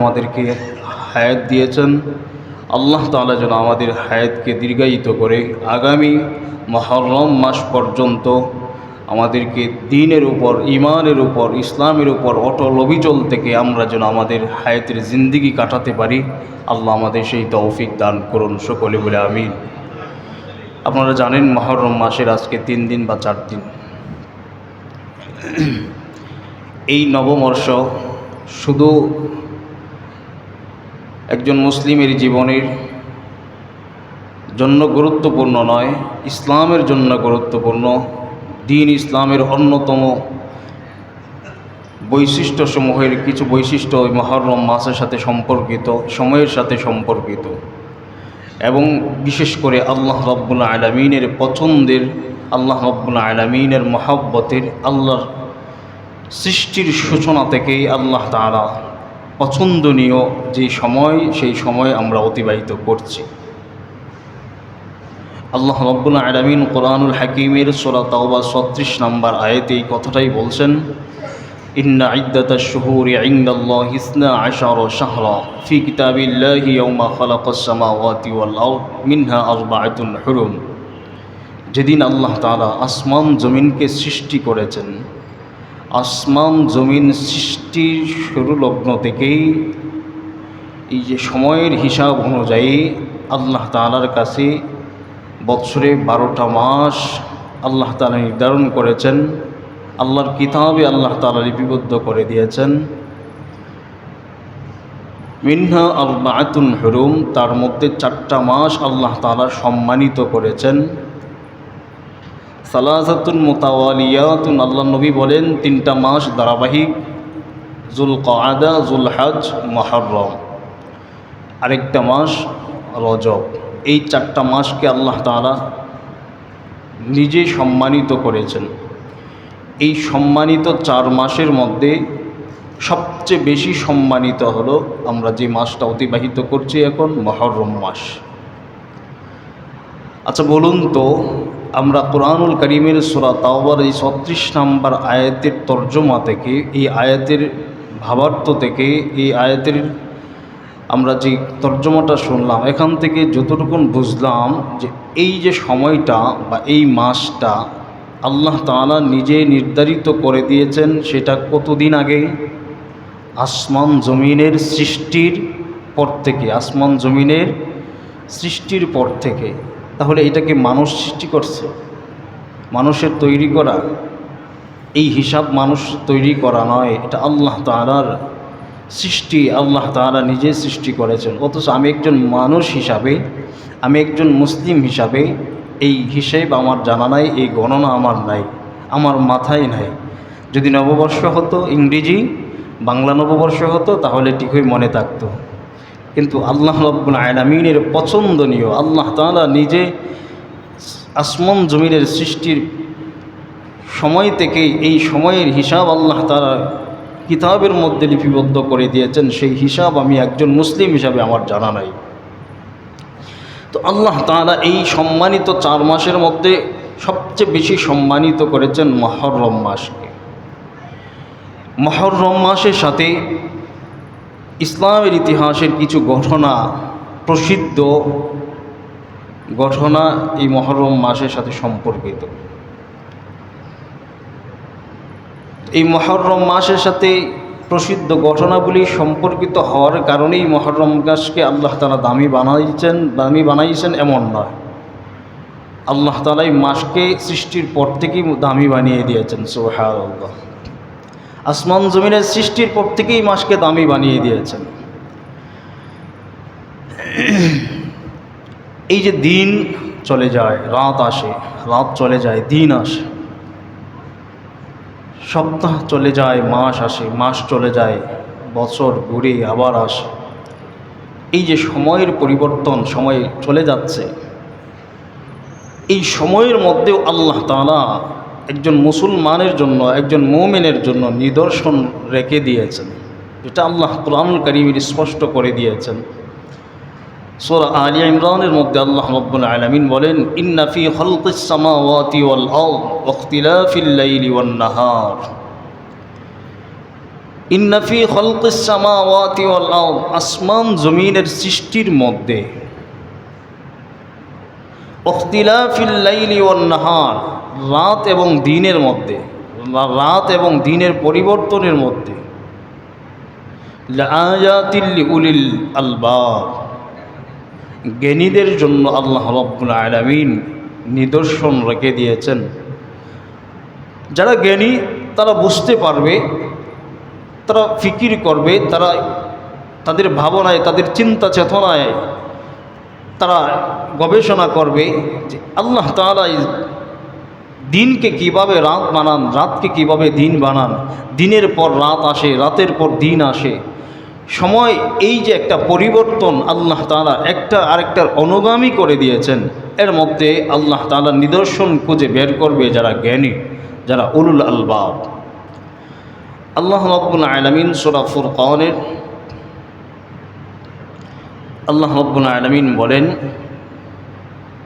আমাদেরকে হায়াত দিয়েছেন। আল্লাহ তাআলা যেন আমাদের হায়াতকে দীর্ঘায়িত করে আগামী মুহররম মাস পর্যন্ত আমাদেরকে দ্বীনের উপর, ঈমানের উপর, ইসলামের উপর অটল অবিচল থেকে আমরা যেন আমাদের হায়াতের জিন্দেগি কাটাতে পারি। আল্লাহ আমাদের সেই তৌফিক দান করুন, সকলে বলে আমিন। আপনারা জানেন মুহররম মাসের আজকে 3 দিন বা 4 দিন। এই নববর্ষ শুধু একজন মুসলিমের জীবনের জন্য গুরুত্বপূর্ণ নয়, ইসলামের জন্য গুরুত্বপূর্ণ। দ্বীন ইসলামের অন্যতম বৈশিষ্ট্যসমূহের কিছু বৈশিষ্ট্য ওই মুহররম মাসের সাথে সম্পর্কিত, সময়ের সাথে সম্পর্কিত, এবং বিশেষ করে আল্লাহ রাব্বুল আলামিনের পছন্দের, আল্লাহ রাব্বুল আলামিনের মহব্বতের, আল্লাহর সৃষ্টির সূচনা থেকেই আল্লাহ তাআলা পছন্দনীয় যে সময়, সেই সময় আমরা অতিবাহিত করছি। আল্লাহ রাব্বুল আলামিন কোরআনুল হাকিমের সূরা তাওবা 36 নম্বর আয়াতে এই কথাটাই বলছেন, ইন্না ইদ্দাতাশ শুহুরি ইনদাল্লাহি 12 শাহরা ফি কিতাবিল্লাহি ইয়াওমা খালাকাস সামাওয়াতি ওয়াল আরদ মিনহা আরবাআতুন হুরুম। যেদিন আল্লাহ তাআলা আসমান জমিনকে সৃষ্টি করেছেন, আসমান জমিন সৃষ্টির শুরু লগ্ন থেকেই এই যে সময়ের হিসাব অনুযায়ী আল্লাহ তাআলার কাছে বৎসরে 12টা মাস আল্লাহ তাআলা নির্ধারণ করেছেন। আল্লাহর কিতাবে আল্লাহ তাআলা লিপিবদ্ধ করে দিয়েছেন। মিনহা আরবাআতুন হুরুম, তার মধ্যে 4টা মাস আল্লাহ তাআলা সম্মানিত করেছেন। সালাসাতুন মুতাওয়ালিয়াতুন, আল্লাহ নবী বলেন 3টা মাস ধারাবাহিক, যুলকাআদা, যুলহজ, মুহররম, আরেকটা মাস রজব। এই 4টা মাসকে আল্লাহ তাআলা নিজে সম্মানিত করেছেন। এই সম্মানিত 4 মাসের মধ্যে সবচেয়ে বেশি সম্মানিত হলো আমরা যে মাসটা অতিবাহিত করছি এখন, মুহররম মাস। আচ্ছা বলুন তো, আমরা কোরআনুল কারীমের সূরা তাওবার এই 36 নম্বর আয়াতের তর্জমা থেকে, এই আয়াতের ভাবার্থ থেকে, এই আয়াতের আমরা যে তর্জমাটা শুনলাম, এখান থেকে যতটুকু বুঝলাম যে এই যে সময়টা বা এই মাসটা আল্লাহ তাআলা নিজে নির্ধারিত করে দিয়েছেন, সেটা কতদিন আগে? আসমান জমিনের সৃষ্টির পর থেকে, আসমান জমিনের সৃষ্টির পর থেকে। তাহলে এটাকে মানুষ সৃষ্টি করছে? মানুষের তৈরি করা? এই হিসাব মানুষ তৈরি করা নয়, এটা আল্লাহ তাআলার সৃষ্টি, আল্লাহ তাআলা নিজে সৃষ্টি করেছেন। অথচ আমি একজন মানুষ হিসাবে, আমি একজন মুসলিম হিসাবে এই হিসেব আমার জানা নাই, এই গণনা আমার নাই, আমার মাথায় নাই। যদি নববর্ষ হতো, ইংরেজি বাংলা নববর্ষ হতো, তাহলে ঠিকই মনে থাকতো। কিন্তু আল্লাহ রাব্বুল আলামিনের পছন্দনীয়, আল্লাহ তাআলা নিজে আসমান জমিনের সৃষ্টির সময় থেকে এই সময়ের হিসাব আল্লাহ তাআলা কিতাবের মধ্যে লিপিবদ্ধ করে দিয়েছেন। সেই হিসাব আমি একজন মুসলিম হিসাবে আমার জানা নাই। তো আল্লাহ তাআলা এই সম্মানিত 4 মাসের মধ্যে সবচেয়ে বেশি সম্মানিত করেছেন মুহররম মাসকে। মুহররম মাসের সাথে ইসলামের ইতিহাসের কিছু ঘটনা, প্রসিদ্ধ ঘটনা এই মুহররম মাসের সাথে সম্পর্কিত। এই মুহররম মাসের সাথে প্রসিদ্ধ ঘটনাগুলি সম্পর্কিত হওয়ার কারণেই মুহররম মাসকে আল্লাহ তাআলা দামি বানাইছেন এমন নয়। আল্লাহ তাআলা এই মাসকে সৃষ্টির পর থেকেই দামি বানিয়ে দিয়েছেন। সুবহানাল্লাহ। আসমান জমিনের সৃষ্টির পর থেকেই মাসকে দামি বানিয়ে দিয়েছেন। এই যে দিন চলে যায়, রাত আসে, রাত চলে যায়, দিন আসে, সপ্তাহ চলে যায়, মাস আসে, মাস চলে যায়, বছর ঘুরে আবার আসে। এই যে সময়ের পরিবর্তন, সময় চলে যাচ্ছে, এই সময়ের মধ্যেও আল্লাহ তাআলা একজন মুসলমানের জন্য, একজন মুমিনের জন্য নিদর্শন রেখে দিয়েছেন, যেটা আল্লাহ কোরআনুল কারীমে স্পষ্ট করে দিয়েছেন। সূরা আলে ইমরানের মধ্যে আল্লাহ রাব্বুল আলামিন বলেন, ইন্না ফি খালকিস সামাওয়াতি ওয়াল আরদ ওয়া ইখতিলাফিল লাইলি ওয়ান নাহার। ইন্না ফি খালকিস সামাওয়াতি ওয়াল আরদ, আসমান জমিনের সৃষ্টির মধ্যে, ইখতিলাফিল লাইলি ওয়ান নাহার, রাত এবং দিনের মধ্যে, রাত এবং দিনের পরিবর্তনের মধ্যে, লাআয়াতিল লিউলিল আলবাব, জ্ঞানীদের জন্য আল্লাহ রাব্বুল আলামিন নিদর্শন রেখে দিয়েছেন। যারা জ্ঞানী তারা বুঝতে পারবে, তারা ফিকির করবে, তারা তাদের ভাবনায়, তাদের চিন্তা চেতনায় তারা গবেষণা করবে যে আল্লাহ তাআলা দিনকে কিভাবে রাত বানান, রাতকে কিভাবে দিন বানান, দিনের পর রাত আসে, রাতের পর দিন আসে, সময় এই যে একটা পরিবর্তন আল্লাহ তাআলা একটা আরেকটার অনুগামী করে দিয়েছেন, এর মধ্যে আল্লাহ তাআলা নিদর্শন খুঁজে বের করবে যারা জ্ঞানী, যারা উলুল আলবাব। আল্লাহ রাব্বুল আলামিন সূরা ফুরকানের আল্লাহ রাব্বুল আলামিন বলেন,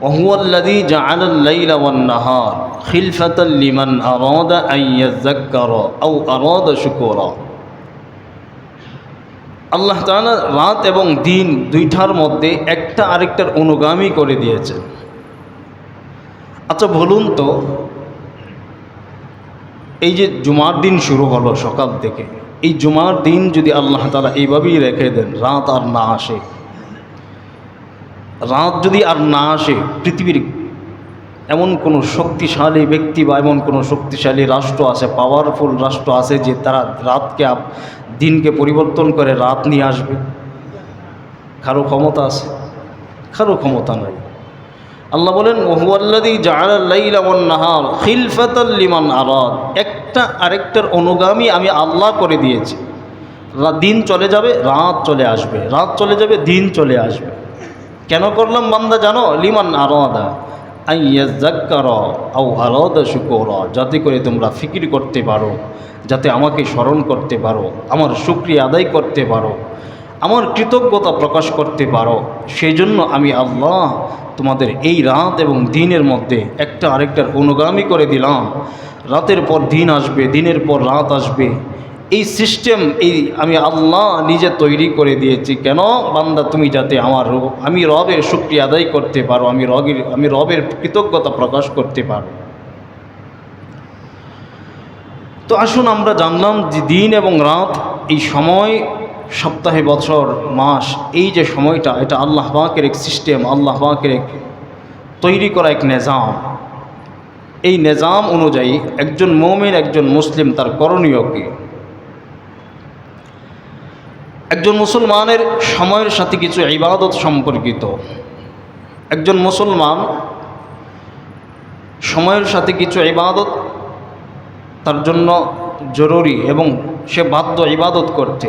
ওয়াহুয়াল্লাযী জাআলাল লাইলা ওয়ান নাহার খিলফাতাল লিমান আরাদা আন ইয়াযাক্কারা আও আরাদা শুকুরা। আল্লাহ তাআলা রাত এবং দিন দুইটার মধ্যে একটা আরেকটার অনুগামী করে দিয়েছেন। আচ্ছা বলুন তো, এই যে জুমার দিন শুরু হলো সকাল থেকে, এই জুমার দিন যদি আল্লাহ তাআলা এইভাবেই রেখে দেন, রাত আর না আসে, রাত যদি আর না আসে, পৃথিবীর এমন কোনো শক্তিশালী ব্যক্তি বা এমন কোনো শক্তিশালী রাষ্ট্র আছে, পাওয়ারফুল রাষ্ট্র আছে যে তারা রাতকে দিনকে পরিবর্তন করে রাত নিয়ে আসবে? কারো ক্ষমতা আছে? কারো ক্ষমতা নাই। আল্লাহ বলেন, ওয়াহুয়াল্লাযী জাআলাল লাইলা ওয়ান নাহার খিলফাতাল লিমান আরাদ, একটা আরেকটার অনুগামী আমি আল্লাহ করে দিয়েছি। দিন চলে যাবে, রাত চলে আসবে, রাত চলে যাবে, দিন চলে আসবে। কেন করলাম বান্দা জানো? লিমান আরাদা আন ইয়াযাক্কারা আও আরাদা শুকুরা, যাতে করে তোমরা ফিকির করতে পারো, যাতে আমাকে স্মরণ করতে পারো, আমার শুকরিয়া আদায় করতে পারো, আমার কৃতজ্ঞতা প্রকাশ করতে পারো। সেই জন্য আমি আল্লাহ তোমাদের এই রাত এবং দিনের মধ্যে একটা আরেকটার অনুগামী করে দিলাম। রাতের পর দিন আসবে, দিনের পর রাত আসবে, এই সিস্টেম এই আমি আল্লাহ নিজে তৈরি করে দিয়েছি। কেন? বান্দা তুমি যাতে আমি রবের শুকরিয়া আদায় করতে পারো, আমি রবের কৃতজ্ঞতা প্রকাশ করতে পারো। তো আসুন আমরা জানলাম যে দিন এবং রাত, এই সময়, সপ্তাহে, বছর, মাস, এই যে সময়টা, এটা আল্লাহ পাকের এক সিস্টেম, আল্লাহ পাকের এক তৈরি করা এক নিজাম। এই নিজাম অনুযায়ী একজন মুমিন, একজন মুসলিম তার করণীয় কি? একজন মুসলমানের সময়ের সাথে কিছু ইবাদত সম্পর্কিত। একজন মুসলমান সময়ের সাথে কিছু ইবাদত তার জন্য জরুরি এবং সে বাধ্য ইবাদত করতে।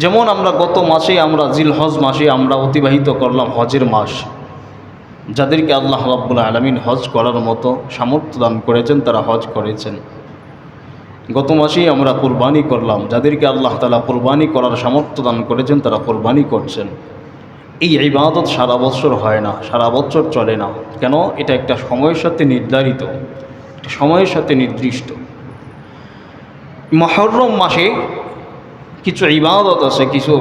যেমন আমরা গত মাসে আমরা জিলহজ মাসে আমরা অতিবাহিত করলাম হজের মাস। যাদেরকে আল্লাহ রাব্বুল আলামিন হজ করার মতো সামর্থ্য দান করেছেন তারা হজ করেছেন। গত মাসেই আমরা কুরবানি করলাম। যাদেরকে আল্লাহ তাআলা কুরবানি করার সামর্থ্য দান করেছেন তারা কুরবানি করছেন। এই ইবাদত সারা বছর হয় না, সারা বছর চলে না। কেন? এটা একটা সময়ের সাথে নির্ধারিত, একটা সময়ের সাথে নির্দিষ্ট। মুহররম মাসে কিছু ইবাদত আছে, কিছু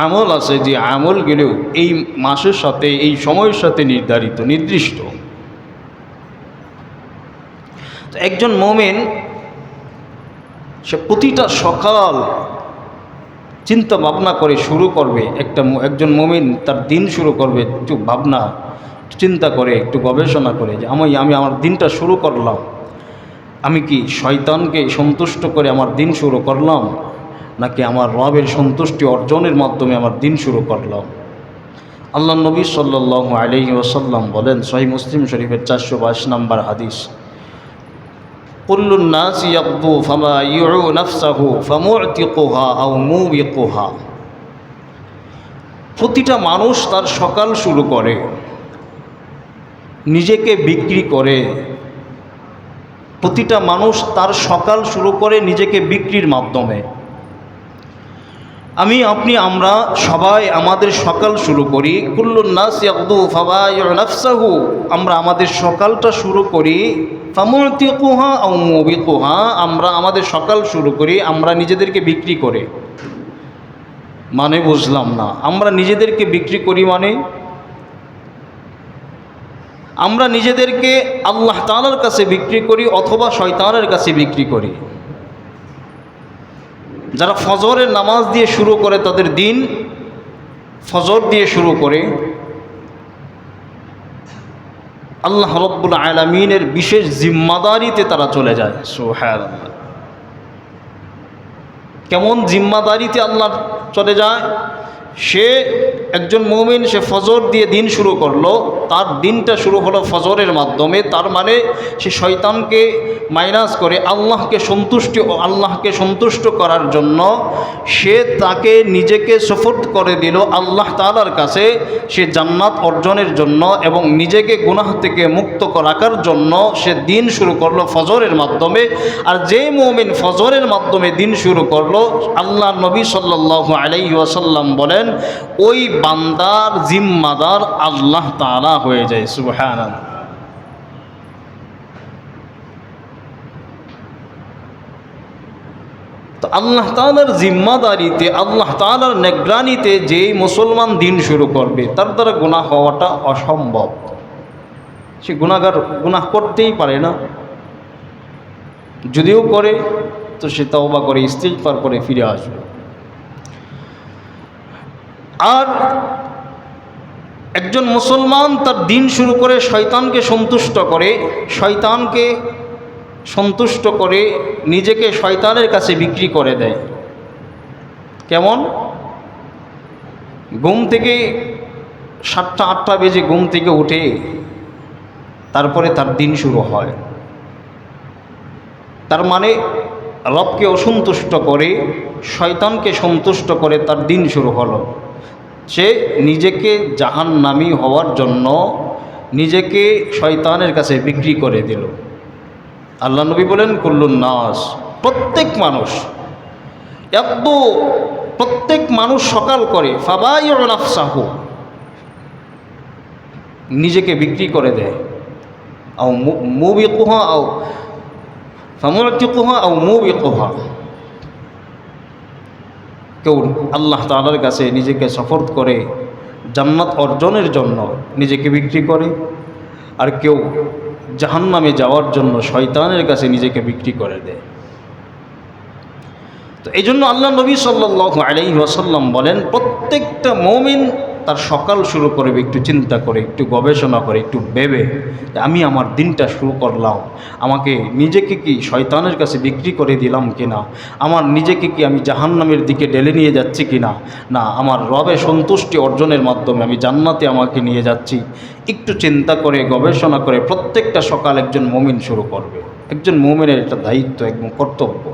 আমল আছে, যে আমলগুলো এই মাসের সাথে, এই সময়ের সাথে নির্ধারিত, নির্দিষ্ট। তো একজন মুমিন সে প্রতিটা সকাল চিন্তা ভাবনা করে শুরু করবে। একজন মুমিন তার দিন শুরু করবে একটু ভাবনা চিন্তা করে, একটু গবেষণা করে যে আমি আমার দিনটা শুরু করলাম, আমি কি শয়তানকে সন্তুষ্ট করে আমার দিন শুরু করলাম, নাকি আমার রবের সন্তুষ্টি অর্জনের মাধ্যমে আমার দিন শুরু করলাম। আল্লাহ নবী সাল্লাল্লাহু আলাইহি ওয়াসাল্লাম বলেন, সহিহ মুসলিম শরীফের 422 নম্বর হাদিস, কুল্লুন নাসি ইয়াগদু ফামা ইউ নাফসাহু ফামুতিকুহা আও মুবিকুহা। প্রতিটা মানুষ তার সকাল শুরু করে, নিজেকে বিক্রি করে। প্রতিটা মানুষ তার সকাল শুরু করে নিজেকে বিক্রির মাধ্যমে। আমি আপনি আমরা সবাই আমাদের সকাল শুরু করি, কুল্লুন নাস ইয়াগদু ফাবায়ু নাফসাহু, আমরা আমাদের সকালটা শুরু করি ফামুতিকুহা আও মুবিকুহা, আমরা আমাদের সকাল শুরু করি আমরা নিজেদেরকে বিক্রি করে। মানে বুঝলাম না, আমরা নিজেদেরকে বিক্রি করি মানে আমরা নিজেদেরকে আল্লাহ তাআলার কাছে বিক্রি করি অথবা শয়তানের কাছে বিক্রি করি। যারা ফজরের নামাজ দিয়ে শুরু করে তাদের দিন, ফজর দিয়ে শুরু করে, আল্লাহ রাব্বুল আলামিনের বিশেষ জিম্মাদারিতে তারা চলে যায়। সুবহানাল্লাহ, কেমন জিম্মাদারিতে আল্লাহ চলে যায়? সে একজন মুমিন, সে ফজর দিয়ে দিন শুরু করলো, তার দিনটা শুরু হলো ফজরের মাধ্যমে। তার মানে সে শয়তানকে মাইনাস করে আল্লাহকে সন্তুষ্ট করার জন্য সে তাকে নিজেকে সুফর্দ করে দিল আল্লাহ তাআলার কাছে, সে জান্নাত অর্জনের জন্য এবং নিজেকে গুনাহ থেকে মুক্ত রাখার জন্য সে দিন শুরু করলো ফজরের মাধ্যমে। আর যে মুমিন ফজরের মাধ্যমে দিন শুরু করলো, আল্লাহ নবী সাল্লাল্লাহু আলাইহি ওয়াসাল্লাম বলেন ওই বান্দার জিম্মাদার আল্লাহ তাআলা হয়ে যায়। সুবহানাল্লাহ। তো আল্লাহ তাআলার জিম্মাদারিতে, আল্লাহ তাআলার নিগরানিতে যেই মুসলমান দিন শুরু করবে তার দ্বারা গুনাহ হওয়াটা অসম্ভব। সে গুনাহ করতেই পারে না, যদিও করে তো সে তওবা করে ইস্তিগফার করে ফিরে আসবে। আর একজন মুসলমান তার দিন শুরু করে শয়তানকে সন্তুষ্ট করে, শয়তানকে সন্তুষ্ট করে নিজেকে শয়তানের কাছে বিক্রি করে দেয়। কেমন? ঘুম থেকে 7টা-8টা বেজে ঘুম থেকে উঠে তারপরে তার দিন শুরু হয়। তার মানে রবকে অসন্তুষ্ট করে শয়তানকে সন্তুষ্ট করে তার দিন শুরু হলো। সে নিজেকে জাহান্নামী হওয়ার জন্য নিজেকে শয়তানের কাছে বিক্রি করে দিল। আল্লাহ নবী বলেন কুল্লুন নাস, প্রত্যেক মানুষ সকাল করে ফাবায়ু নাফসাহু, নিজেকে বিক্রি করে দেয়, আও মুবিকুহা আও ফামুতিকুহা আও মুবিকুহা। কেউ আল্লাহ তাআলার কাছে নিজেকে সফর্দ করে জান্নাত অর্জনের জন্য নিজেকে বিক্রি করে, আর কেউ জাহান্নামে যাওয়ার জন্য শয়তানের কাছে নিজেকে বিক্রি করে দেয়। তো এই জন্য আল্লাহ নবী সাল্লাল্লাহু আলাইহি ওয়াসাল্লাম বলেন প্রত্যেকটা মুমিন তার সকাল শুরু করবে একটু চিন্তা করে, একটু গবেষণা করে, একটু ভেবে আমি আমার দিনটা শুরু করলাম, আমাকে নিজেকে কি শয়তানের কাছে বিক্রি করে দিলাম কিনা, আমার নিজেকে কি আমি জাহান্নামের দিকে ঢেলে নিয়ে যাচ্ছি কিনা, না আমার রবের সন্তুষ্টি অর্জনের মাধ্যমে আমি জান্নাতে আমাকে নিয়ে যাচ্ছি। একটু চিন্তা করে গবেষণা করে প্রত্যেকটা সকাল একজন মুমিন শুরু করবে। একজন মুমিনের এটা দায়িত্ব, একদম কর্তব্য।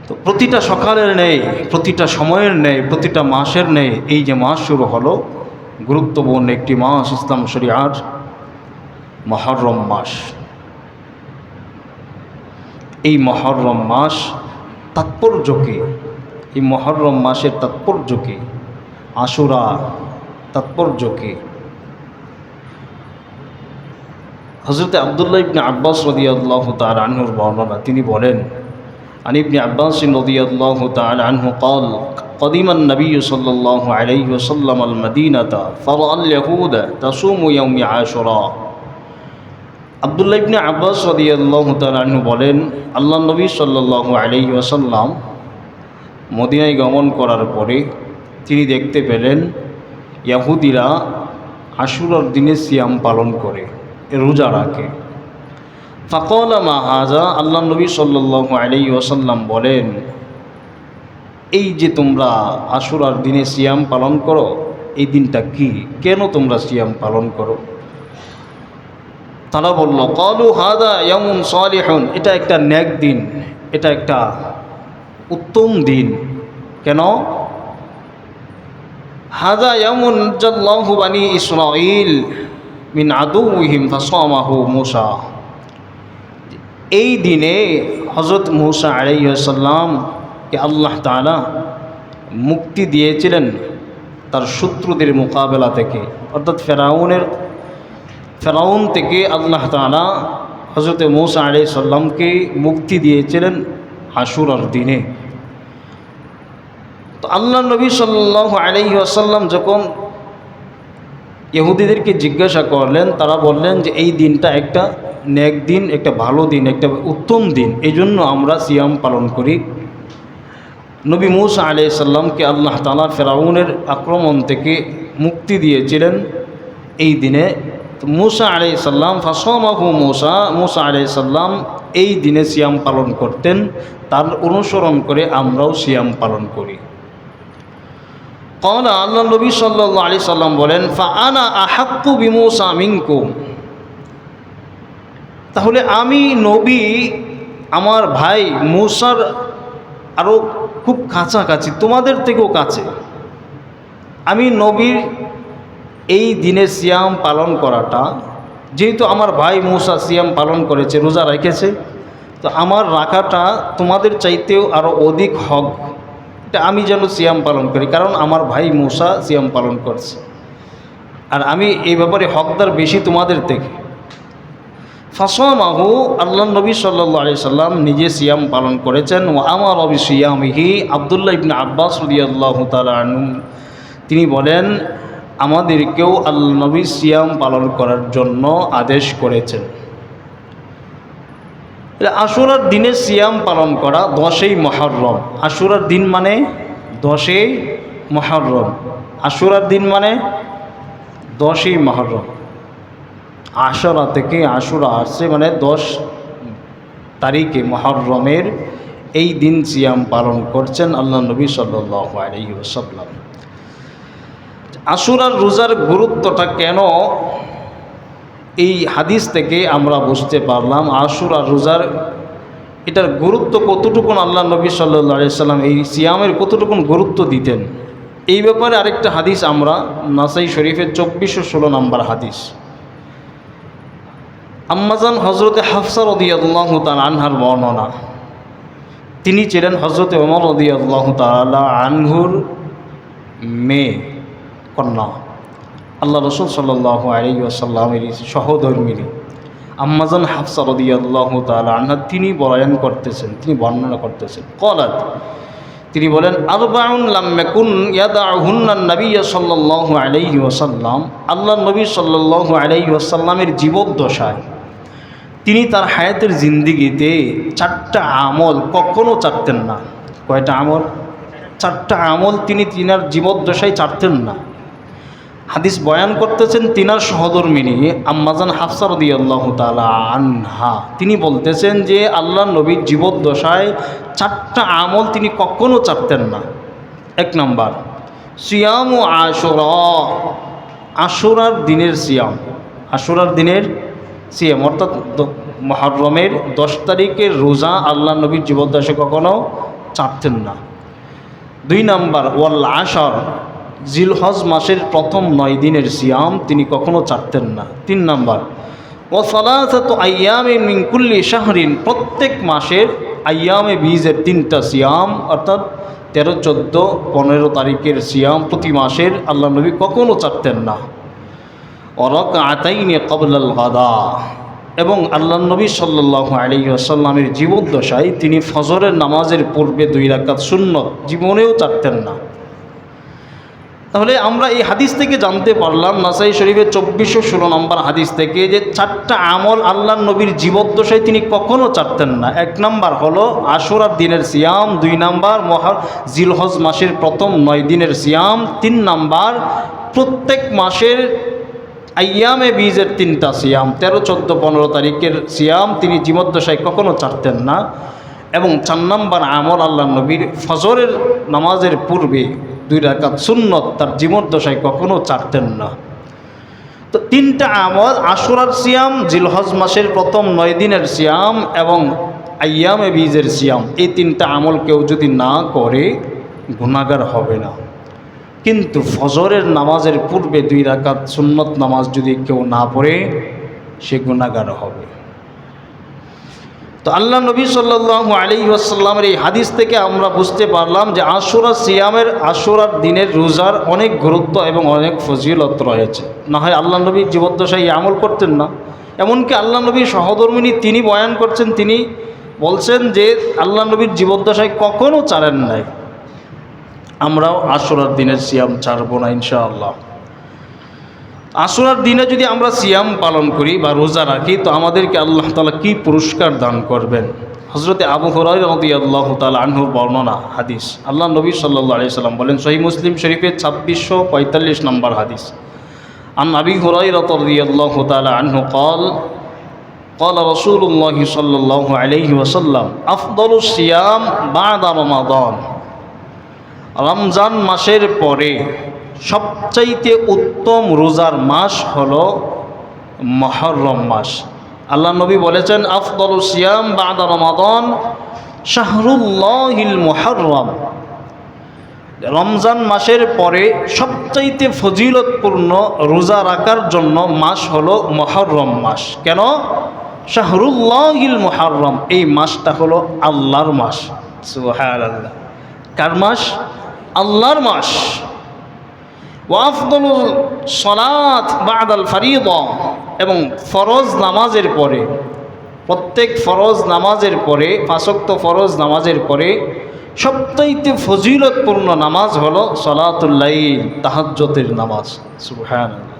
তো প্রতিটা সকালের নেই, প্রতিটা সময়ের নেই, প্রতিটা মাসের নেই, এই যে মাস শুরু হলো গুরুত্বপূর্ণ একটি মাস, ইসলাম শরিয়ার মুহররম মাস। এই মুহররম মাস তাৎপর্য কি? এই মুহররম মাসের তাৎপর্য কি? আশুরা তাৎপর্য কি? হযরত আব্দুল্লাহ ইবনে আব্বাস রাদিয়াল্লাহু তাআলা আনহুর বর্ণনা, তিনি বলেন عن ابن عباس رضي الله تعالى عنه قال قدم النبي صلى الله عليه وسلم المدينة فرأى اليهود تصوم يوم عاشوراء। আব্দুল্লাহ ইবনে আব্বাস রাদিয়াল্লাহু তাআলা আনহু বলেন আল্লাহ নবী সাল্লাল্লাহু আলাইহি ওয়াসাল্লাম মদিনায় গমন করার পরে তিনি দেখতে পেলেন ইহুদিরা আশুরার দিনে সিয়াম পালন করে, রোজা রাখে। ফাকালা মা হাযা, আল্লাহ নবী সাল্লাল্লাহু আলাইহি ওয়াসাল্লাম বলেন এই যে তোমরা আশুরার দিনে সিয়াম পালন করো, এই দিনটা কি, কেন তোমরা সিয়াম পালন করো? তারা বলল ক্বালু হাযা ইয়াউমুন সালিহুন, এটা একটা নেক দিন, এটা একটা উত্তম দিন। কেন? হাযা ইয়াউমুন জাল্লাহু বানি ইসরাঈল মিন আদুওয়িহিম ফাসামাহু মূসা, এই দিনে হযরত মূসা আলাইহিস সালাম कि আল্লাহ তাআলা মুক্তি দিয়েছিলেন তার শত্রুদের মোকাবেলা থেকে, অর্থাৎ ফেরাউন থেকে আল্লাহ তাআলা হযরত মূসা আলাইহিস সালামকে মুক্তি দিয়েছিলেন আশুরার দিনে। তো আল্লাহ নবী সাল্লাল্লাহু আলাইহি ওয়াসাল্লাম যখন ইহুদিদেরকে জিজ্ঞাসা করলেন, তারা বললেন যে এই দিনটা একটা নেক দিন, একটা ভালো দিন, একটা উত্তম দিন, এই জন্য আমরা সিয়াম পালন করি। নবী মূসা আলাইহিস সালামকে আল্লাহ তাআলা ফেরাউনের আক্রমণ থেকে মুক্তি দিয়েছিলেন এই দিনে। তো মূসা আলাইহিস সালাম ফাসামাহু মূসা আলাইহিস সালাম এই দিনে সিয়াম পালন করতেন, তার অনুসরণ করে আমরাও সিয়াম পালন করি। ক্বালা, আল্লাহ নবী সাল্লাল্লাহু আলাইহি সাল্লাম বলেন, ফাআনা আহাক্কু বিমূসা মিনকুম, তাহলে আমি নবী আমার ভাই মূসার আরও খুব কাছাকাছি, তোমাদের থেকেও কাছে। আমি নবীর এই দিনে সিয়াম পালন করাটা, যেহেতু আমার ভাই মূসা সিয়াম পালন করেছে, রোজা রেখেছে, তো আমার রাখাটা তোমাদের চাইতেও আরও অধিক হক, এটা আমি যেন সিয়াম পালন করি, কারণ আমার ভাই মূসা সিয়াম পালন করছে, আর আমি এই ব্যাপারে হকদার বেশি তোমাদের থেকে। ফাসামাহু, আল্লাহ নবী সাল্লাল্লাহু আলাইহি সাল্লাম নিজে সিয়াম পালন করেছেন। ও আমার রবি সিয়ামিহি, আব্দুল্লাহ ইবনে আব্বাস রাদিয়াল্লাহু তাআলা আনহু তিনি বলেন, আমাদেরকেও আল্লাহ নবী সিয়াম পালন করার জন্য আদেশ করেছেন। আশুরার দিনে সিয়াম পালন করা 10ই মুহররম। আশুরার দিন মানে 10ই মুহররম, আশুরার দিন মানে 10ই মুহররম। আশুরা থেকে আশুরা আসছে মানে 10 তারিখে মুহররমের এই দিন সিয়াম পালন করছেন আল্লাহ নবী সাল্লাল্লাহু আলাইহি ওয়াসাল্লাম। আশুরার রোজার গুরুত্বটা কেন, এই হাদিস থেকে আমরা বুঝতে পারলাম আশুরার রোজার এটার গুরুত্ব কতটুকুন, আল্লাহ নবী সাল্লাল্লাহু আলাইহি সাল্লাম এই সিয়ামের কতটুকুন গুরুত্ব দিতেন। এই ব্যাপারে আরেকটা হাদিস আমরা নাসাই শরীফের 2416 নম্বর হাদিস, আম্মাজান হযরতে হাফসা রাদিয়াল্লাহু তাআলা আনহার বর্ণনা। তিনি ছিলেন হযরতে ওমর রাদিয়াল্লাহু তাআলা আনহুর মেয়ে, কন্যা। আল্লাহ রাসূল সাল্লাল্লাহু আলাইহি ওয়াসাল্লামের সহধর্মিণী আম্মাজান হাফসা রাদিয়াল্লাহু তাআলা আনহা তিনি বয়ান করতেছেন, তিনি বর্ণনা করতেছেন। ক্বালাত, তিনি বলেন, আরবাউন লাম ইয়াকুন ইয়াদাউহুন্না নবী সাল্লাল্লাহু আলাইহি ওয়াসাল্লাম, আল্লাহ নবী সাল্লাল্লাহু আলাইহি ওয়াসাল্লামের জীবদ্দশায় তিনি তার হায়াতের জিন্দেগিতে 4টা আমল কখনো ছাড়তেন না। কয়টা আমল? 4টা আমল তিনি তিনার জীবদ্দশায় ছাড়তেন না। হাদিস বয়ান করতেছেন তিনার সহধর্মিণী আম্মাজান হাফসা রাদিয়াল্লাহু তাআলা আনহা। তিনি বলতেছেন যে আল্লাহ নবীর জীবদ্দশায় 4টা আমল তিনি কখনো ছাড়তেন না। 1 নম্বর, সিয়ামু আশুরা, আশুরার দিনের সিয়াম। আশুরার দিনের সিয়াম অর্থাৎ মুহররমের 10 তারিখের রোজা আল্লাহ নবীর জীবদ্দশায় কখনো ছাড়তেন না। 2 নম্বর, ওয়াল আশর, জিলহজ মাসের প্রথম 9 দিনের সিয়াম তিনি কখনো ছাড়তেন না। 3 নম্বর, ও সালাসাতু আইয়ামিন মিন কুল্লি শাহরিন, প্রত্যেক মাসের আইয়ামে বীজের 3টা সিয়াম অর্থাৎ 13, 14, 15 তারিখের সিয়াম প্রতি মাসের আল্লাহ নবী কখনো ছাড়তেন না। ও রাকআতাইনি ক্বাবলাল গাদা, এবং আল্লাহ নবী সাল্লাল্লাহু আলাইহি ওয়াসাল্লামের জীবদ্দশায় তিনি ফজরের নামাজের পূর্বে 2 রাকাত সুন্নত জীবনেও ছাড়তেন না। তাহলে আমরা এই হাদিস থেকে জানতে পারলাম, নাসাই শরীফের 2416 নম্বর হাদিস থেকে, যে 4টা আমল আল্লাহ নবীর জীবদ্দশায় তিনি কখনো ছাড়তেন না। 1 নম্বর হলো আশুরার দিনের সিয়াম, 2 নম্বর জিলহজ মাসের প্রথম 9 দিনের সিয়াম, 3 নম্বর প্রত্যেক মাসের আইয়ামে বীজের 3টা সিয়াম 13, 14, 15 তারিখের সিয়াম তিনি জীবদ্দশায় কখনো ছাড়তেন না। এবং 4 নম্বর আমল আল্লাহ নবীর ফজরের নামাজের পূর্বে 2 রাকাত সুন্নত তার জীবদ্দশায় কখনো ছাড়তেন না। তো 3টা আমল, আশুরার সিয়াম, জিলহজ মাসের প্রথম 9 দিনের সিয়াম এবং আইয়ামে বীজের সিয়াম, এই 3টা আমল কেউ যদি না করে গুনাহগার হবে না। কিন্তু ফজরের নামাজের পূর্বে 2 রাকাত সুন্নত নামাজ যদি কেউ না পড়ে সে গুনাহগার হবে। তো আল্লাহ নবী সাল্লাল্লাহু আলাইহি ওয়াসাল্লামের এই হাদিস থেকে আমরা বুঝতে পারলাম যে আশুরার দিনের রোজার অনেক গুরুত্ব এবং অনেক ফজিলত রয়েছে। না হয় আল্লাহ নবী জীবদ্দশায় আমল করতেন না। এমনকি আল্লাহ নবীর সহধর্মিণী তিনি বয়ান করছেন, তিনি বলছেন যে আল্লাহ নবীর জীবদ্দশায় কখনও ছাড়েন নাই। আমরাও আশুরার দিনের সিয়াম ছাড়ব না ইনশাআল্লাহ। আশুরার দিনে যদি আমরা সিয়াম পালন করি বা রোজা রাখি তো আমাদেরকে আল্লাহ তাআলা কি পুরস্কার দান করবেন। হযরতে আবু হুরায়রা রাদিয়াল্লাহু তাআলা আনহুর বর্ণনা হাদিস, আল্লাহ নবী সাল্লাল্লাহু আলাইহি সাল্লাম বলেন, সহিহ মুসলিম শরীফের 2645 নম্বর হাদিস, আন আবি হুরায়রা রাদিয়াল্লাহু তাআলা আনহু قال قال رسول الله صلى الله عليه وسلم أفضل الصيام بعد رمضان। রমজান মাসের পরে সবচাইতে উত্তম রোজার মাস হলো মুহররম মাস। আল্লাহ নবী বলেছেন, আফদলুস সিয়াম বা'দা রমাদান শাহরুল্লাহিল মুহররম। রমজান মাসের পরে সবচাইতে ফজিলতপূর্ণ রোজা রাখার জন্য মাস হলো মুহররম মাস। কেন? শাহরুল্লাহিল মুহররম, এই মাসটা হলো আল্লাহর মাস। সুবহানাল্লাহ। কার মাস? আল্লাহর মাস। ওয়াফদলুল সলাত বা'দাল ফারিদা, এবং ফরজ নামাজের পরে, প্রত্যেক ফরজ নামাজের পরে, 5 ওয়াক্ত ফরজ নামাজের পরে সবচাইতে ফজিলতপূর্ণ নামাজ হলো সলাতুল লাইল, তাহাজ্জুদের নামাজ। সুবহানাল্লাহ।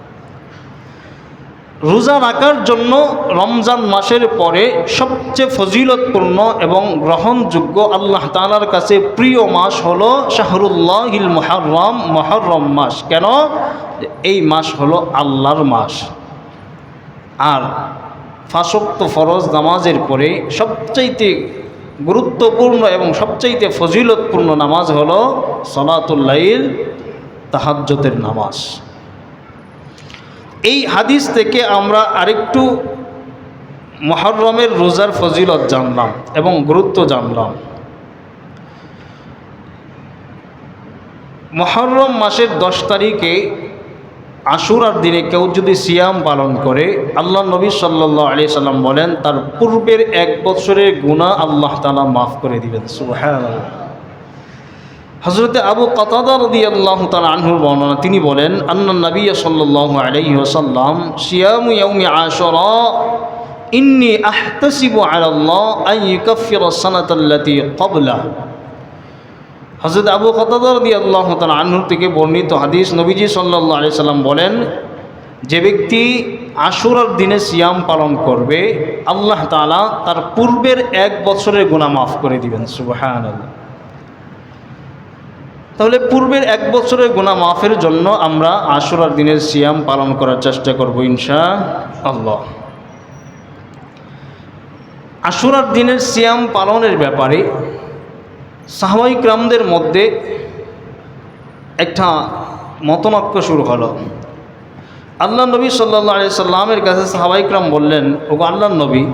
রোজা রাখার জন্য রমজান মাসের পরে সবচেয়ে ফজিলতপূর্ণ এবং গ্রহণযোগ্য আল্লাহ তাআলার কাছে প্রিয় মাস হলো শাহরুল্লাহিল মুহররম, মুহররম মাস। কেন? এই মাস হলো আল্লাহর মাস। আর 5 ওয়াক্ত ফরজ নামাজের পরে সবচাইতে গুরুত্বপূর্ণ এবং সবচাইতে ফজিলতপূর্ণ নামাজ হলো সলাতুল লাইল, তাহাজ্জুদের নামাজ। এই হাদিস থেকে আমরা আরেকটু মুহররমের রোজার ফজিলত জানলাম এবং গুরুত্ব জানলাম। মুহররম মাসের 10 তারিখে আশুরার দিনে কেউ যদি সিয়াম পালন করে, আল্লাহ নবী সাল্লাল্লাহু আলাইহি সাল্লাম বলেন তার পূর্বের 1 বছরের গুনাহ আল্লাহ তাআলা মাফ করে দিবেন। সুবহানাল্লাহ। হযরতে আবু কাতাদা রাদিয়াল্লাহু তাআলা আনহুর বর্ণনা, তিনি বলেন, আন্নান নবী সাল্লাল্লাহু আলাইহি ওয়াসাল্লাম সিয়ামু ইয়াউমি আশুরা ইন্নী আহতাসিবু আলাল্লাহ আন ইউকাফিরা সানাতাল্লাতী ক্বাবলা। হযরত আবু কাতাদা রাদিয়াল্লাহু তাআলা আনহু থেকে বর্ণিত হাদিস, নবীজি সাল্লাল্লাহু আলাইহি সাল্লাম বলেন, যে ব্যক্তি আশুরার দিনে সিয়াম পালন করবে আল্লাহ তাআলা তার পূর্বের 1 বছরের গুনাহ মাফ করে দিবেন। সুবহানাল্লাহ। তাহলে পূর্বের 1 বছরের গুনাহ মাফের জন্য আমরা আশুরার দিনের সিয়াম পালন করার চেষ্টা করব ইনশাআল্লাহ। আশুরার দিনের সিয়াম পালনের ব্যাপারে সাহাবায়ে কিরামদের মধ্যে একটা মতনৈক্য শুরু হলো। আল্লাহ নবী সাল্লাল্লাহু আলাইহি সাল্লামের কাছে সাহাবায়ে কিরাম বললেন, ওগো আল্লাহর নবী,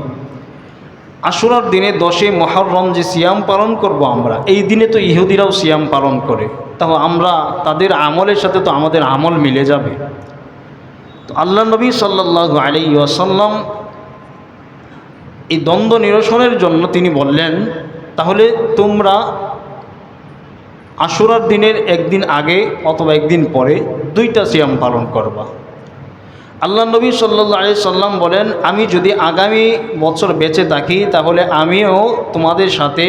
আশুরার দিনে 10 মুহররম যে সিয়াম পালন করব আমরা, এই দিনে তো ইহুদিরাও সিয়াম পালন করে, তাও আমরা তাদের আমলের সাথে তো আমাদের আমল মিলে যাবে। তো আল্লাহ নবী সাল্লাল্লাহু আলাইহি ওয়াসাল্লাম এই দ্বন্দ্ব নিরসনের জন্য তিনি বললেন, তাহলে তোমরা আশুরার দিনের একদিন আগে অথবা একদিন পরে 2টা সিয়াম পালন করবা। আল্লাহ নবী সাল্লাল্লাহু আলাইহি সাল্লাম বলেন, আমি যদি আগামী বছর বেঁচে থাকি তাহলে আমিও তোমাদের সাথে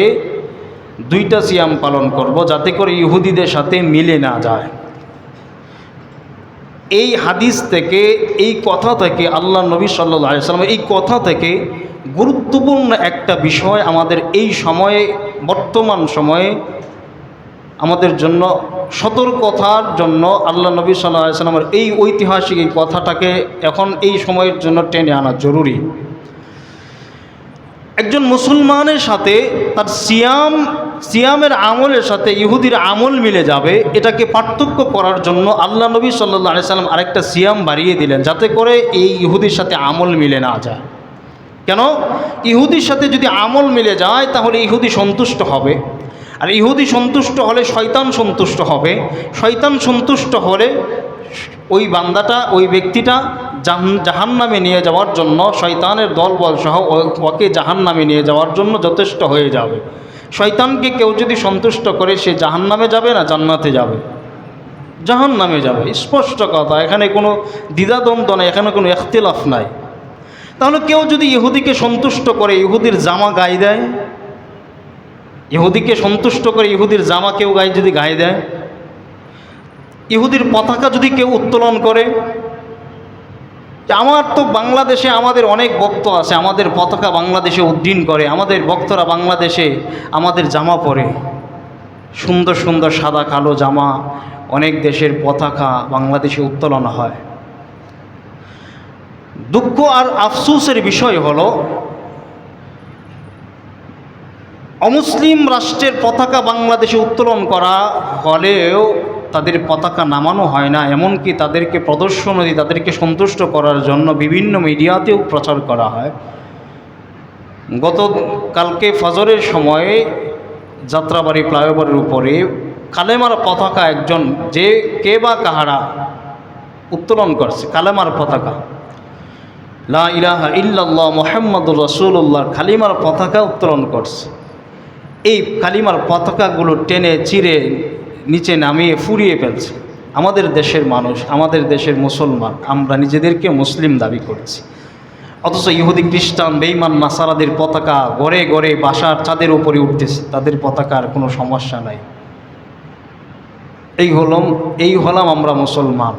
2টা সিয়াম পালন করব, যাতে করে ইহুদিদের সাথে মিলে না যায়। এই হাদিস থেকে, এই কথা থেকে, আল্লাহ নবী সাল্লাল্লাহু আলাইহি সাল্লাম এই কথা থেকে গুরুত্বপূর্ণ একটা বিষয় আমাদের এই সময়ে, বর্তমান সময়ে আমাদের জন্য সতর্কতার জন্য আল্লাহ নবী সাল্লাল্লাহু আলাইহি সাল্লামের এই ঐতিহাসিক এই কথাটাকে এখন এই সময়ের জন্য টেনে আনা জরুরি। একজন মুসলমানের সাথে তার সিয়ামের আমলের সাথে ইহুদির আমল মিলে যাবে, এটাকে পার্থক্য করার জন্য আল্লাহ নবী সাল্লাল্লাহু আলাইহি সাল্লাম আরেকটা সিয়াম বাড়িয়ে দিলেন, যাতে করে এই ইহুদির সাথে আমল মিলে না যায়। কেন? ইহুদির সাথে যদি আমল মিলে যায় তাহলে ইহুদি সন্তুষ্ট হবে, আর ইহুদি সন্তুষ্ট হলে শয়তান সন্তুষ্ট হবে, শয়তান সন্তুষ্ট হলে ওই বান্দাটা, ওই ব্যক্তিটা জাহান্নামে নিয়ে যাওয়ার জন্য, শয়তানের দলবল সহ ওকে জাহান্নামে নিয়ে যাওয়ার জন্য যথেষ্ট হয়ে যাবে। শয়তানকে কেউ যদি সন্তুষ্ট করে, সে জাহান্নামে যাবে না জান্নাতে যাবে? জাহান্নামে যাবে, স্পষ্ট কথা, এখানে কোনো দ্বিধাদ্বন্দ্ব নেই, এখানে কোনো ইখতিলাফ নাই। তাহলে কেউ যদি ইহুদিকে সন্তুষ্ট করে ইহুদির জামা গায়ে দেয়, ইহুদিকে সন্তুষ্ট করে ইহুদির জামা কেউ যদি গায়ে দেয়, ইহুদির পতাকা যদি কেউ উত্তোলন করে, আমার তো বাংলাদেশে আমাদের অনেক ভক্ত আছে, আমাদের পতাকা বাংলাদেশে উড্ডীন করে, আমাদের ভক্তরা বাংলাদেশে আমাদের জামা পরে, সুন্দর সুন্দর সাদা কালো জামা, অনেক দেশের পতাকা বাংলাদেশে উত্তোলন হয়। দুঃখ আর আফসোসের বিষয় হলো, অমুসলিম রাষ্ট্রের পতাকা বাংলাদেশে উত্তোলন করা হলেও তাদের পতাকা নামানো হয় না, এমনকি তাদেরকে প্রদর্শনী, তাদেরকে সন্তুষ্ট করার জন্য বিভিন্ন মিডিয়াতেও প্রচার করা হয়। গতকালকে ফজরের সময়ে যাত্রাবাড়ি ফ্লাইওভারের উপরে কালেমার পতাকা একজন, যে কে বা কাহারা উত্তোলন করছে কালেমার পতাকা, লা ইলাহা ইল্লাল্লাহ মুহাম্মাদুর রাসূলুল্লাহ কালিমার পতাকা উত্তোলন করছে। এই কালিমার পতাকাগুলো টেনে চিরে নিচে নামিয়ে ফুরিয়ে ফেলছে। আমাদের দেশের মানুষ, আমাদের দেশের মুসলমান, আমরা নিজেদেরকে মুসলিম দাবি করছি, অথচ ইহুদি খ্রিস্টান বেঈমান নাসারাদের পতাকা গড়ে গড়ে বাসার ছাদের উপরে উঠতেছে, তাদের পতাকার কোনো সমস্যা নাই। এই হলাম আমরা মুসলমান।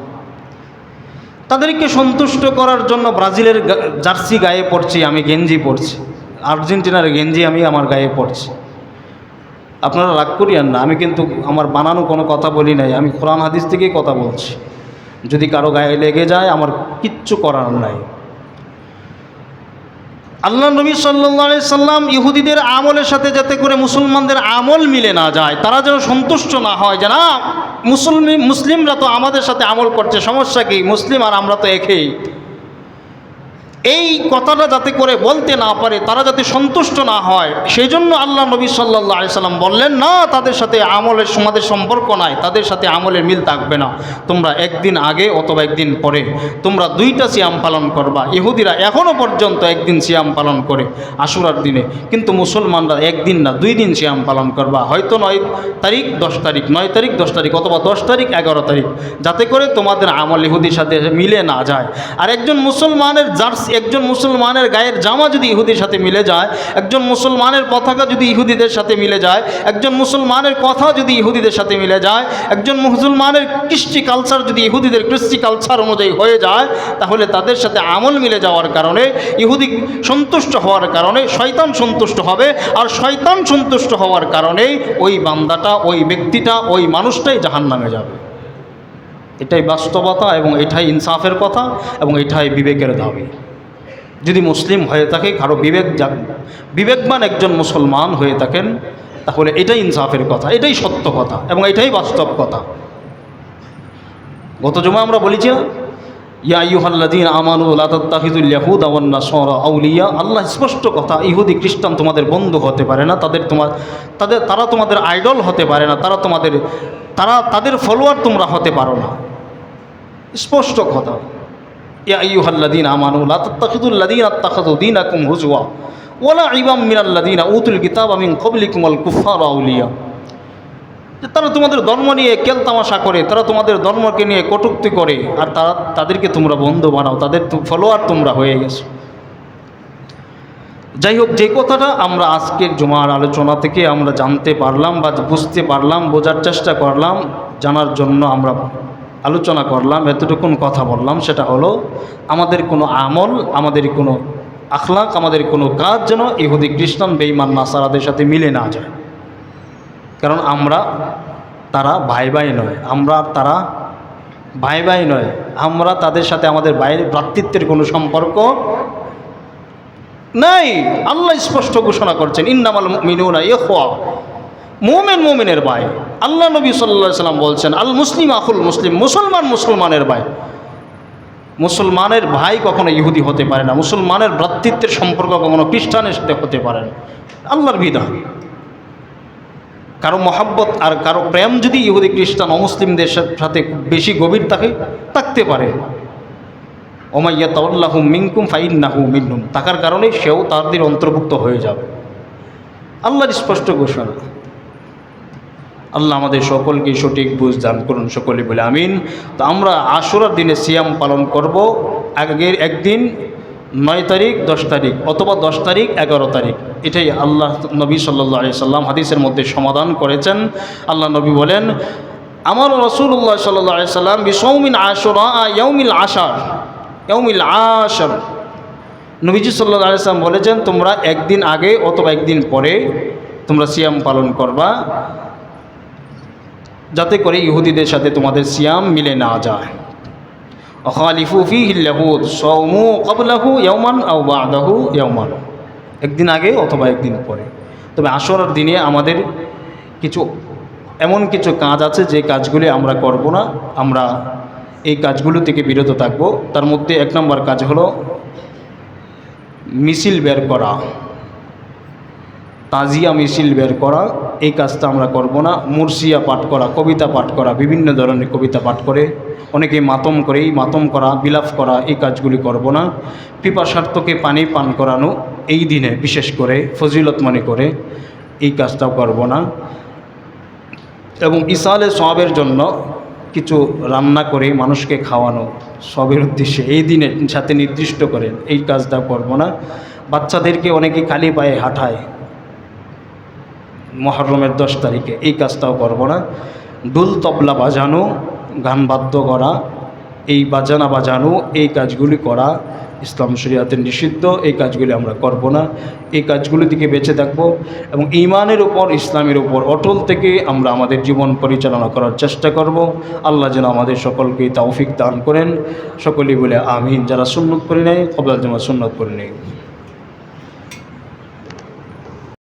তাদেরকে সন্তুষ্ট করার জন্য ব্রাজিলের জার্সি গায়ে পড়ছি, আমি গেঞ্জি পরছি, আর্জেন্টিনার গেঞ্জি আমি আমার গায়ে পড়ছি। আপনারা রাগ করিয়েন না, আমি কিন্তু আমার বানানো কোনো কথা বলি নাই, আমি কোরআন হাদিস থেকেই কথা বলছি। যদি কারো গায়ে লেগে যায় আমার কিচ্ছু করার নাই। আল্লাহ নবী সাল্লাল্লাহু আলাইহি সাল্লাম ইহুদিদের আমলের সাথে যাতে করে মুসলমানদের আমল মিলে না যায়, তারা যেন সন্তুষ্ট না হয় যে না মুসলিমরা তো আমাদের সাথে আমল করছে, সমস্যা কি, মুসলিম আর আমরা তো একই, এই কথাটা যাতে করে বলতে না পারে, তারা যাতে সন্তুষ্ট না হয়, সেই জন্য আল্লাহ নবী সাল্লাল্লাহু আলাইহি সাল্লাম বললেন, না তাদের সাথে আমলের সমাদের সম্পর্ক নাই, তাদের সাথে আমলের মিল থাকবে না, তোমরা একদিন আগে অথবা একদিন পরে তোমরা 2টা সিয়াম পালন করবা। ইহুদিরা এখনও পর্যন্ত একদিন সিয়াম পালন করে আশুরার দিনে, কিন্তু মুসলমানরা একদিন না 2 দিন সিয়াম পালন করবা, হয়তো 9 তারিখ 10 তারিখ, 9 তারিখ 10 তারিখ, অথবা 10 তারিখ 11 তারিখ, যাতে করে তোমাদের আমল ইহুদির সাথে মিলে না যায়। আর একজন মুসলমানের গায়ের জামা যদি ইহুদির সাথে মিলে যায়, একজন মুসলমানের পতাকা যদি ইহুদিদের সাথে মিলে যায়, একজন মুসলমানের কথা যদি ইহুদিদের সাথে মিলে যায়, একজন মুসলমানের কৃষ্টি কালচার যদি ইহুদিদের কৃষ্টি কালচার অনুযায়ী হয়ে যায়, তাহলে তাদের সাথে আমল মিলে যাওয়ার কারণে, ইহুদি সন্তুষ্ট হওয়ার কারণে শয়তান সন্তুষ্ট হবে, আর শয়তান সন্তুষ্ট হওয়ার কারণেই ওই বান্দাটা, ওই ব্যক্তিটা, ওই মানুষটাই জাহান্নামে যাবে। এটাই বাস্তবতা এবং এটাই ইনসাফের কথা এবং এটাই বিবেকের দাবি। যদি মুসলিম হয়ে থাকে, কারো বিবেকবান একজন মুসলমান হয়ে থাকেন, তাহলে এটাই ইনসাফের কথা, এটাই সত্য কথা এবং এটাই বাস্তব কথা। গত জুমা আমরা বলেছি না, ইয়া আইয়ুহাল্লাযীনা আমানু লা তাত্তাখিযুল ইয়াহুদা ওয়ান নাসারা আউলিয়া, আল্লাহ স্পষ্ট কথা, ইহুদি খ্রিস্টান তোমাদের বন্ধু হতে পারে না, তারা তোমাদের আইডল হতে পারে না, তাদের ফলোয়ার তোমরা হতে পারো না, স্পষ্ট কথা। ইয়া আইয়ুহাল্লাযীনা আমানু লা তাত্তাখিযুল লাযীনা ইত্তাখাযু দীনাকুম হুজওয়া ওয়া লা'iবাম মিনাল্লাযীনা উতুল কিতাবা মিন ক্বাবলিকুম ওয়াল কুফফারা আউলিয়া। তারা তোমাদের ধর্ম নিয়ে কেলতামাশা করে, তারা তোমাদের ধর্মকে নিয়ে কটূক্তি করে, আর তাদেরকে তোমরা বন্ধু বানাও, তাদের ফলোয়ার তোমরা হয়ে গেছো। যাই হোক, যে কথাটা আমরা আজকের জুমার আলোচনা থেকে আমরা জানতে পারলাম বা বুঝতে পারলাম, বোঝার চেষ্টা করলাম, জানার জন্য আমরা আলোচনা করলাম, এতটুকুন কথা বললাম, সেটা হলো আমাদের কোনো আমল, আমাদের কোনো আখলাক, আমাদের কোনো কাজ যেন ইহুদি খ্রিস্টান বেঈমান নাসারাদের সাথে মিলে না যায়। কারণ তারা ভাই ভাই নয়, তারা ভাই ভাই নয়, আমরা তাদের সাথে আমাদের ভ্রাতৃত্বের কোনো সম্পর্ক নাই। আল্লাহ স্পষ্ট ঘোষণা করছেন, ইন্নামাল মুমিনুনা ইখওয়া, মুমিনের ভাই। আল্লাহ নবী সাল্লাল্লাহু আলাইহি সাল্লাম বলছেন, আল মুসলিম আখুল মুসলিম, মুসলমানের ভাই। মুসলমানের ভাই কখনো ইহুদি হতে পারে না, মুসলমানের ভ্রাতৃত্বের সম্পর্ক কখনো খ্রিস্টানের সাথে হতে পারে না, আল্লাহর বিধান। কারো মহাব্বত আর কারো প্রেম যদি ইহুদি খ্রিস্টান অমুসলিমদের সাথে বেশি গভীর থাকতে পারে, ওমাইয়া তাওয়াল্লাহু মিনকুম ফাইন্নাহু মিনহুম, থাকার কারণে সেও তাদের অন্তর্ভুক্ত হয়ে যাবে। আল্লাহর স্পষ্ট ঘোষণা। আল্লাহ আমাদের সকলকে সঠিক বুঝ দান করুন, সকলে বলে আমিন। তো আমরা আশুরার দিনে সিয়াম পালন করব। আগের একদিন 9 তারিখ, 10 তারিখ, অথবা 10 তারিখ, 11 তারিখ। এটাই আল্লাহ নবী সাল্লাল্লাহু আলাইহি সাল্লাম হাদিসের মধ্যে সমাধান করেছেন। আল্লাহ নবী বলেন, আমার রাসূলুল্লাহ সাল্লাল্লাহু আলাইহি সাল্লাম বিসাউমিন আশুরা ইয়াউমিল আশার, ইয়াউমিল আশর। নবীজি সাল্লাল্লাহু আলাইহি সাল্লাম বলেছেন, তোমরা একদিন আগে অথবা একদিন পরে তোমরা সিয়াম পালন করবা, যাতে করে ইহুদিদের সাথে তোমাদের সিয়াম মিলে না যায়। খালিফু ফীহিল ইয়াহুদ সাওমু ক্বাবলাহু ইয়াওমান আও বা'দাহু ইয়াওমান, একদিন আগে অথবা একদিন পরে। তবে আশুরার দিনে আমাদের কিছু এমন কিছু কাজ আছে যে কাজগুলি আমরা করব না, আমরা এই কাজগুলো থেকে বিরত থাকব। তার মধ্যে 1 নম্বর কাজ হলো মিছিল বের করা, তাজিয়া মিছিল বের করা। এই কাজটা আমরা করব না। মুরসিয়া পাঠ করা, কবিতা পাঠ করা, বিভিন্ন ধরনের কবিতা পাঠ করে অনেকে মাতম করে, এই মাতম করা, বিলাপ করা, এই কাজগুলি করব না। পিপাসার্থকে পানি পান করানো এই দিনে বিশেষ করে ফজিলত মনে করে এই কাজটাও করব না। এবং ইসালে সওয়াবের জন্য কিছু রান্না করে মানুষকে খাওয়ানো সবের উদ্দেশ্যে এই দিনের সাথে নির্দিষ্ট করে এই কাজটা করব না। বাচ্চাদেরকে অনেকে খালি পায়ে হাঁটায় মুহররমের 10 তারিখে, এই কাজটাও করব না। ডুল তবলা বাজানো, গান বাদ্য করা, এই বাজানা বাজানো, এই কাজগুলি করা ইসলাম শরীয়তের নিষিদ্ধ। এই কাজগুলি আমরা করব না। এই কাজগুলি থেকে বেঁচে থাকব এবং ঈমানের উপর, ইসলামের উপর অটল থেকে আমরা আমাদের জীবন পরিচালনা করার চেষ্টা করব। আল্লাহ যেন আমাদের সকলকে তৌফিক দান করেন। সকলেই বলে আমিন। যারা সুন্নত পড়ে নেয় কবুল যেন সুন্নত পড়ে নেয়।